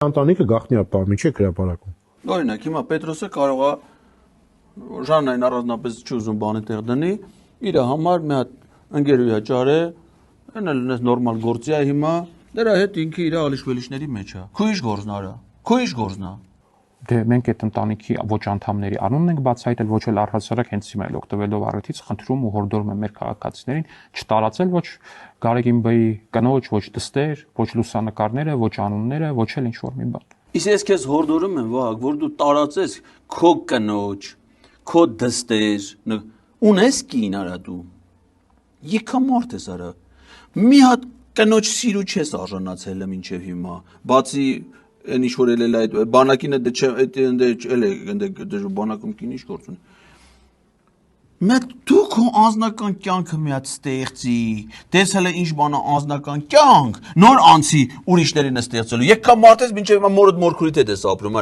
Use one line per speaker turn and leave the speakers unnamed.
Ընտանիքը գաղտնիապահ, ինչի՞ հրապարակում։
Օրինակ, հիմա Պետրոսը կարող է Ժաննային առանձնապես չի ուզում բանի տեղ դնի, իր համար մի հատ ընկերուհի ճարե, այն էլ նես նորմալ գործի է հիմա, դրա հետ ինքը իր ալիշվելիշների մեջ է։ Քույժ գործն արա, քույժ գործն է։
Դե մենք այդ ընտանիքի ոչ անդամների անունն ենք բացահայտել, ոչ էլ առհասարակ հենց հիմա էլ օգտվելով առիթից խնդրում ու հորդորում եմ մեր քաղաքացիներին չտարածել ոչ Գարեգին բայի կնոջ, ոչ դստեր, ոչ լուսանկարները, ոչ անունները, ոչ էլ ինչ-որ մի բան։
Իսկ ես քեզ հորդորում եմ, Վահագ, որ դու տարածես քո կնոջ, քո դստեր, ունես կին արա դու։ Եկամարտ ես արա։ Մի հատ կնոջ սիրու չես արժանացել մինչև հիմա, բացի այն ինչ որ էլ այդ բանակինը դե չէ, այդ բանակում կին ինչ գործ ունի։ Մեկ դու քո անձնական կյանքը մի հատ ստեղծի, դες հələ ինչ բան է անձնական կյանք, նոր անցի ուրիշներին ստեղծելու։ Եկամարտ ես մինչև հիմա մորդ մորքուրիդ հետ ես ապրում, արա։